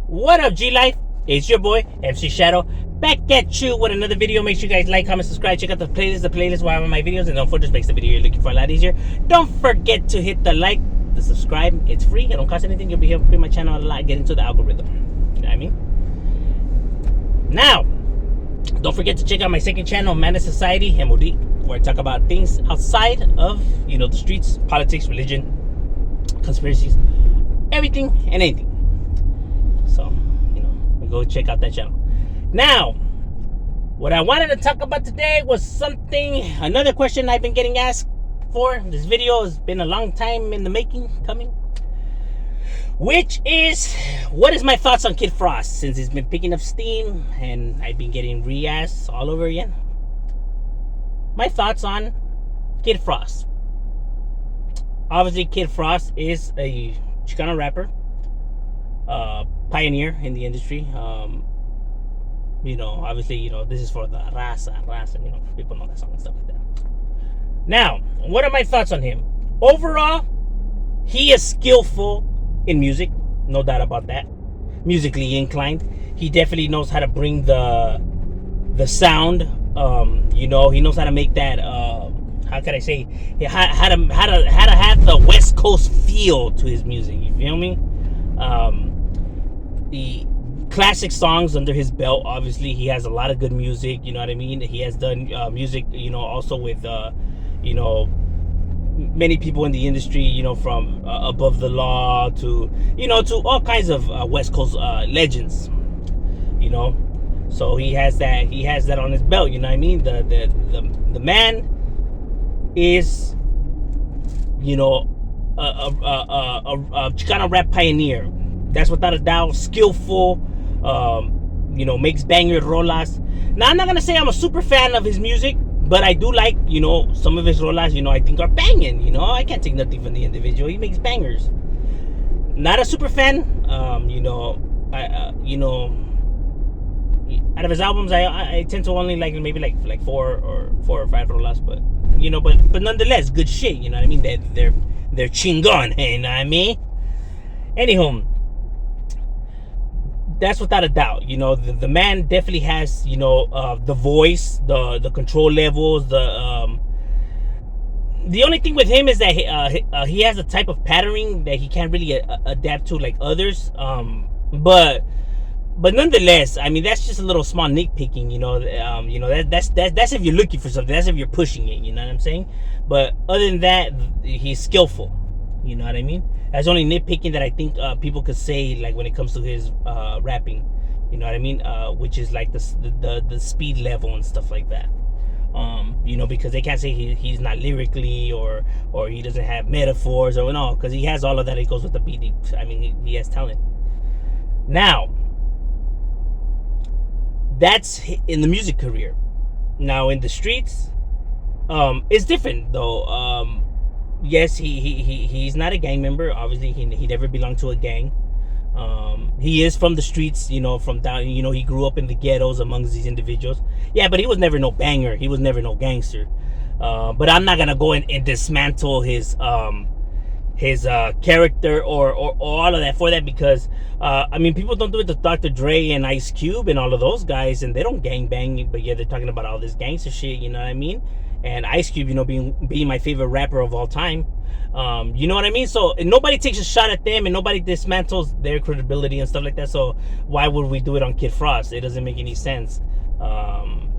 What up, G Life? It's your boy, MC Shadow, back at you with another video. Make sure you guys like, comment, subscribe, check out the playlist where I have my videos, and don't forget, just makes the video you're looking for a lot easier. Don't forget to hit the like, the subscribe. It's free, it don't cost anything. You'll be helping my channel a lot, get into the algorithm. You know what I mean? Now, don't forget to check out my second channel, Man Society, M.O.D, where I talk about things outside of, the streets, politics, religion, conspiracies, everything and anything. So, go check out that channel. Now, what I wanted to talk about today was another question I've been getting asked for. This video has been a long time in the making, coming. Which is, what is my thoughts on Kid Frost? Since he's been picking up steam and I've been getting re-asked all over again. My thoughts on Kid Frost. Obviously, Kid Frost is a Chicano rapper. Pioneer in the industry. Obviously, this is for the raza, people know that song and stuff like that. Now, what are my thoughts on him? Overall, he is skillful in music, no doubt about that. Musically inclined. He definitely knows how to bring the sound. He knows how to make that how can I say, how to have the West Coast feel to his music, you feel me? The classic songs under his belt. Obviously, he has a lot of good music, you know what I mean? He has done music, also with many people in the industry, from Above the Law to to all kinds of West Coast legends, so he has that on his belt, you know what I mean? The man is a Chicano rap pioneer. That's without a doubt. Skillful, makes banger rolas. Now, I'm not gonna say I'm a super fan of his music, but I do like, some of his rolas, I think are banging. I can't take nothing from the individual. He makes bangers. Not a super fan. Out of his albums, I tend to only like maybe like four or five rolas, but but nonetheless, good shit. You know what I mean? They're chingon. You know what I mean? Anyhow. That's without a doubt. The man definitely has, the voice, the control levels. The only thing with him is that he has a type of patterning that he can't really adapt to like others. But nonetheless, I mean, that's just a little small nitpicking. That's if you're looking for something. That's if you're pushing it. You know what I'm saying? But other than that, he's skillful. You know what I mean? That's only nitpicking that I think people could say, like when it comes to his rapping. You know what I mean? Which is like the speed level and stuff like that. Because they can't say he's not lyrically or he doesn't have metaphors or no, because he has all of that. It goes with the beat. I mean, he has talent. Now, that's in the music career. Now in the streets, it's different though. Yes, he's not a gang member. Obviously, he never belonged to a gang. He is from the streets, from down. He grew up in the ghettos amongst these individuals. Yeah, but he was never no banger. He was never no gangster. But I'm not gonna go and dismantle his character or all of that for that, because people don't do it to Dr. Dre and Ice Cube and all of those guys, and they don't gang bang. But yeah, they're talking about all this gangster shit. You know what I mean? And Ice Cube, being my favorite rapper of all time. You know what I mean? So nobody takes a shot at them and nobody dismantles their credibility and stuff like that. So why would we do it on Kid Frost? It doesn't make any sense.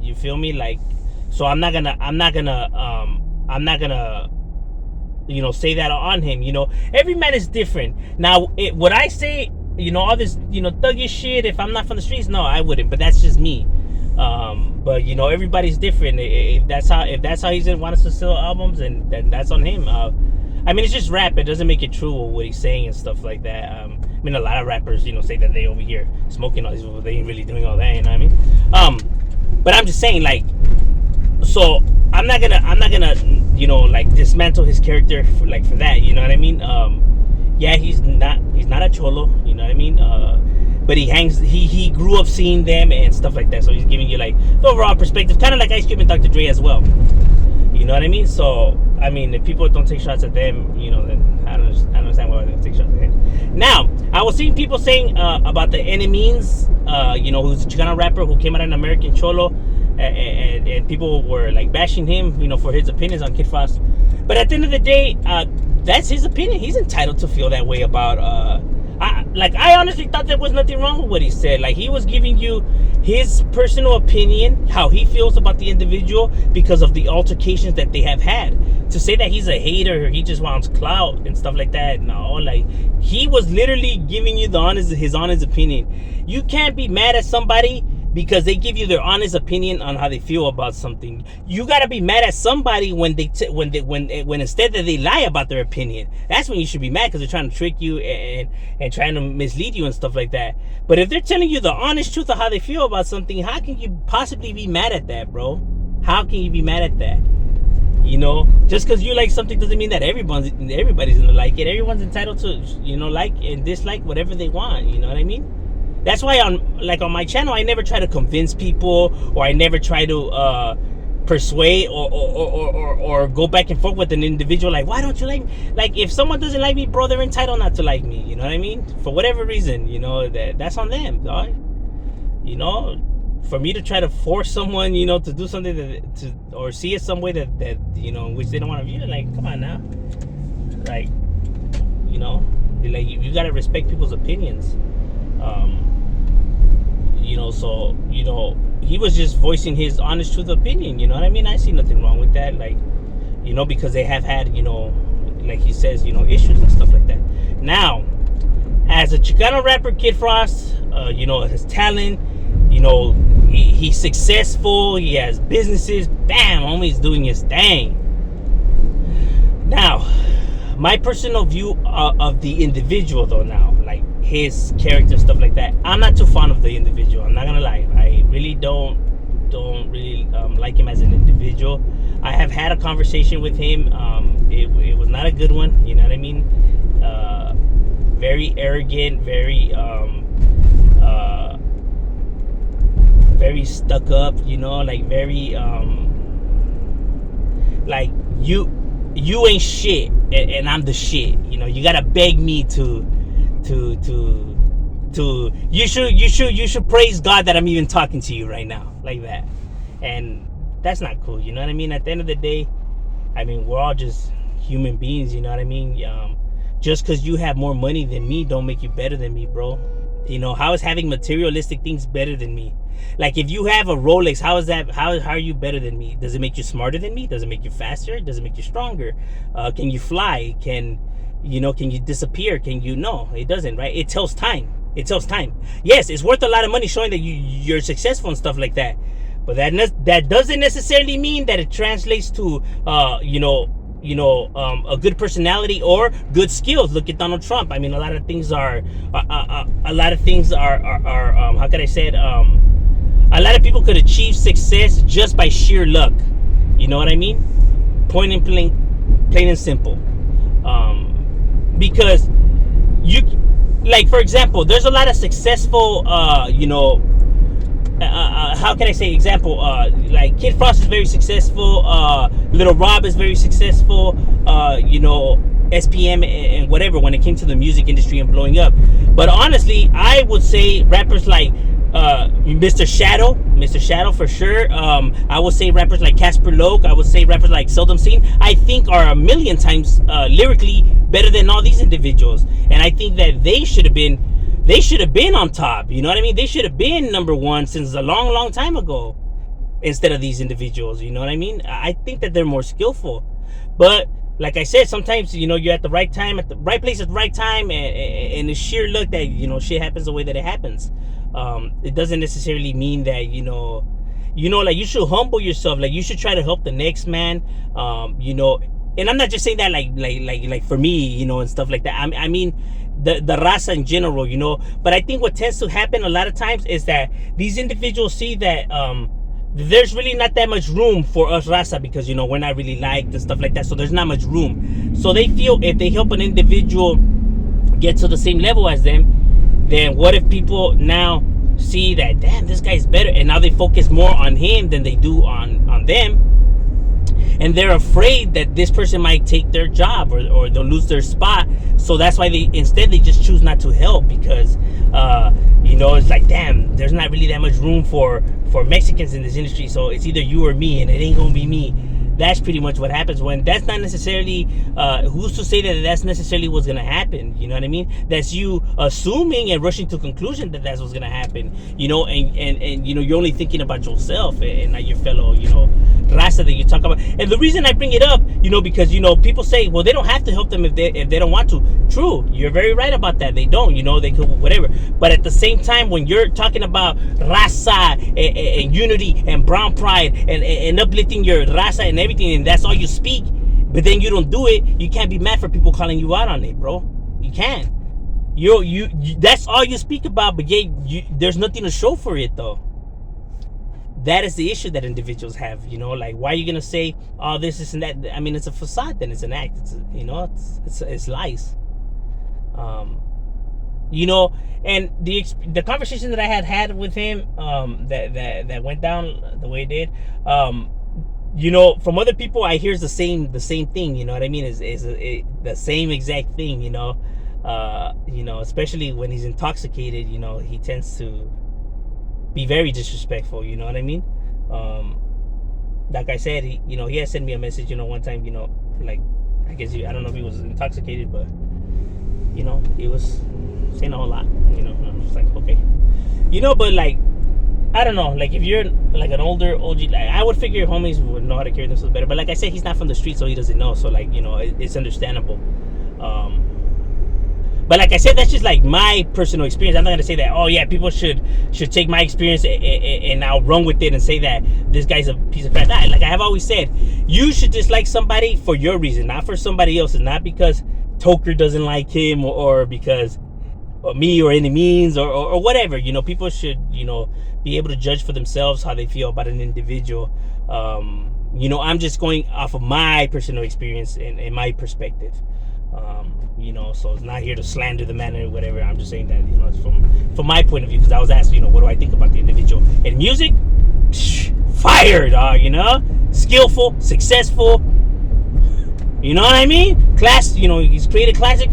You feel me? Like, so I'm not gonna say that on him. Every man is different. Now, would I say, all this, thuggish shit if I'm not from the streets? No, I wouldn't. But that's just me. But everybody's different. If that's how he's gonna want us to sell albums, and then that's on him. It's just rap. It doesn't make it true what he's saying and stuff like that. A lot of rappers, say that they over here smoking all these, they ain't really doing all that. You know what I mean? But I'm just saying, like, so I'm not gonna dismantle his character for that. You know what I mean? Yeah, he's not a cholo. You know what I mean? But he grew up seeing them and stuff like that, so he's giving you like the overall perspective, kind of like Ice Cube and Dr. Dre as well. You know what I mean? So if people don't take shots at them, then I don't understand why they take shots at him. Now, I was seeing people saying about the Enemies, who's a Chicano rapper who came out an American Cholo, and people were like bashing him, for his opinions on Kid Frost. But at the end of the day, that's his opinion. He's entitled to feel that way about. I honestly thought there was nothing wrong with what he said. Like, he was giving you his personal opinion, how he feels about the individual because of the altercations that they have had. To say that he's a hater, or he just wants clout and stuff like that, no. Like, he was literally giving you his honest opinion. You can't be mad at somebody because they give you their honest opinion on how they feel about something. You gotta be mad at somebody when instead that they lie about their opinion. That's when you should be mad, because they're trying to trick you and trying to mislead you and stuff like that. But if they're telling you the honest truth of how they feel about something, how can you possibly be mad at that, bro? How can you be mad at that? Just because you like something doesn't mean that everybody's gonna like it. Everyone's entitled to like and dislike whatever they want. You know what I mean? That's why on my channel, I never try to convince people, or I never try to persuade or go back and forth with an individual. Like, why don't you like me? Like, if someone doesn't like me, bro, they're entitled not to like me. You know what I mean? For whatever reason, that's on them, dog. For me to try to force someone, to do something or see it some way that in which they don't want to view it. Like, come on now. Like, you gotta respect people's opinions. So he was just voicing his honest truth opinion. You know what I mean? I see nothing wrong with that. Like, because they have had, like he says, issues and stuff like that. Now, as a Chicano rapper, Kid Frost, his talent, he's successful. He has businesses. Bam, homie's doing his thing. Now, my personal view of the individual, though, now, like his character, stuff like that, I'm not too fond of the individual. I'm not gonna lie. I really don't really like him as an individual. I have had a conversation with him. It was not a good one. You know what I mean? Very arrogant, very very stuck up. Like very like you ain't shit and I'm the shit. You gotta beg me to you should praise God that I'm even talking to you right now, like that. And that's not cool. You know what I mean? At the end of the day, I mean, we're all just human beings. You know what I mean? Just because you have more money than me don't make you better than me, bro. How is having materialistic things better than me? Like, if you have a Rolex, how are you better than me? Does it make you smarter than me? Does it make you faster? Does it make you stronger? Can you fly? Can you disappear? No, it doesn't, right? It tells time. Yes, it's worth a lot of money showing that you're successful and stuff like that. But that doesn't necessarily mean that it translates to a good personality or good skills. Look at Donald Trump. I mean, a lot of things are how can I say it? A lot of people could achieve success just by sheer luck. You know what I mean? Point and plain and simple. Because like, for example, there's a lot of successful, how can I say example? Like, Kid Frost is very successful. Little Rob is very successful. SPM and whatever when it came to the music industry and blowing up. But honestly, I would say rappers like Mr. Shadow for sure. I would say rappers like Casper Loke. I would say rappers like Seldom Seen. I think are a million times lyrically better than all these individuals. And I think that they should have been on top. You know what I mean? They should have been number one since a long time ago, instead of these individuals. You know what I mean? I think that they're more skillful. But like I said, sometimes, you're at the right time, at the right place at the right time, and it's sheer luck that, shit happens the way that it happens. It doesn't necessarily mean that, like, you should humble yourself. Like, you should try to help the next man, and I'm not just saying that like for me, and stuff like that. I mean, the raza in general, but I think what tends to happen a lot of times is that these individuals see that, there's really not that much room for us raza, because we're not really liked and stuff like that, so there's not much room. So they feel if they help an individual get to the same level as them, then what if people now see that, damn, this guy's better, and now they focus more on him than they do on them, and they're afraid that this person might take their job, or they'll lose their spot. So that's why they just choose not to help, because it's like, damn, there's not really that much room for Mexicans in this industry, so it's either you or me, and it ain't gonna be me. That's pretty much what happens, when that's not necessarily, who's to say that that's necessarily what's going to happen? You know what I mean? That's you assuming and rushing to conclusion that that's what's going to happen, and you're only thinking about yourself and not your fellow, raza that you talk about. And the reason I bring it up, because, people say, well, they don't have to help them if they don't want to. True. You're very right about that. They don't, they could, whatever. But at the same time, when you're talking about raza and unity and brown pride and uplifting your raza and everything, and that's all you speak, but then you don't do it, you can't be mad for people calling you out on it, bro. You can't. You that's all you speak about, but there's nothing to show for it, though. That is the issue that individuals have, like, why are you gonna say all this and that? I mean, it's a facade, then it's an act. It's lies. And the conversation that I had with him, that went down the way it did, from other people I hear the same thing. You know what I mean? Is the same exact thing. Especially when he's intoxicated. He tends to be very disrespectful. You know what I mean? Like I said, he has sent me a message. One time. Like, I guess I don't know if he was intoxicated, but he was saying a whole lot. I'm just like, okay, but like, I don't know, like, if you're like an older OG, like, I would figure homies would know how to carry themselves better. But like I said, he's not from the street, so he doesn't know. So, like, it's understandable. But like I said, that's just like my personal experience. I'm not gonna say that, oh yeah, people should take my experience and I'll run with it and say that this guy's a piece of crap. Like I have always said, you should dislike somebody for your reason, not for somebody else's. Not because Toker doesn't like him, or because me or any means, or whatever. People should be able to judge for themselves how they feel about an individual. I'm just going off of my personal experience and my perspective. So it's not here to slander the man or whatever. I'm just saying that, it's from my point of view, because I was asked, what do I think about the individual? In music, fire, dog, skillful, successful, you know what I mean? He's created classic.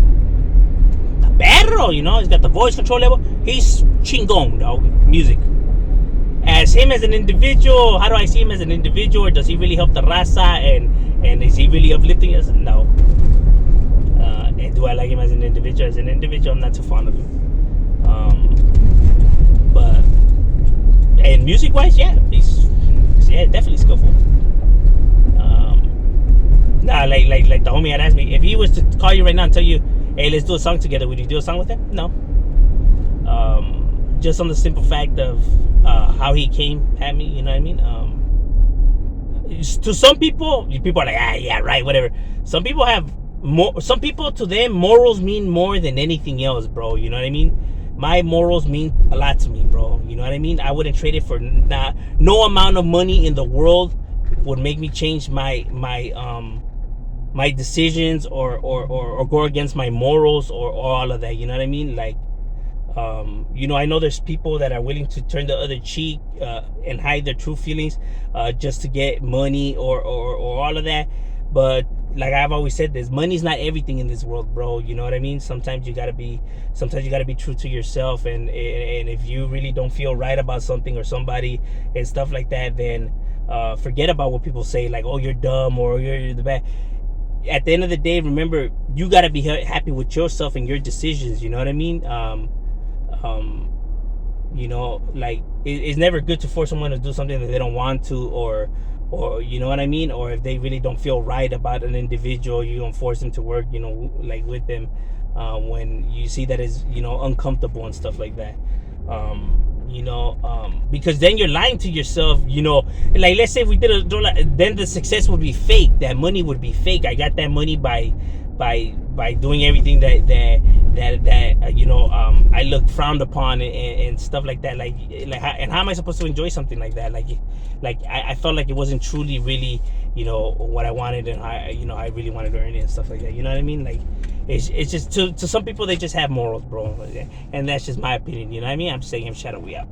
Perro, he's got the voice control level. He's chingón, dog, music. As him as an individual, how do I see him as an individual? Or does he really help the raza, and is he really uplifting us? No. And do I like him as an individual? As an individual, I'm not too fond of him. But and music-wise, yeah, he's definitely skillful. Like the homie had asked me, if he was to call you right now and tell you, hey, let's do a song together, would you do a song with him? No. Just on the simple fact of how he came at me, you know what I mean? To some people are like, yeah, right, whatever. Some people to them, morals mean more than anything else, bro. You know what I mean? My morals mean a lot to me, bro. You know what I mean? I wouldn't trade it for no amount of money in the world would make me change my decisions or go against my morals or all of that. You know what I mean? Like, I know there's people that are willing to turn the other cheek and hide their true feelings just to get money or all of that. But like I've always said, this money's not everything in this world, bro. You know what I mean? Sometimes you gotta be true to yourself, and if you really don't feel right about something or somebody and stuff like that, then forget about what people say, like, oh, you're dumb or you're the bad. At the end of the day, remember, you gotta be happy with yourself and your decisions. You know what I mean? Like, it's never good to force someone to do something that they don't want to, or you know what I mean? Or if they really don't feel right about an individual, you don't force them to work, like with them, when you see that is, uncomfortable and stuff like that. Because then you're lying to yourself, like, let's say if we did then the success would be fake. That money would be fake. I got that money by doing everything that I looked frowned upon and stuff like that. And how am I supposed to enjoy something like that? I felt like it wasn't truly really, what I wanted, and I really wanted to earn it and stuff like that. You know what I mean? Like, it's just to some people, they just have morals, bro. And that's just my opinion. You know what I mean? I'm just saying, Shadow, we out.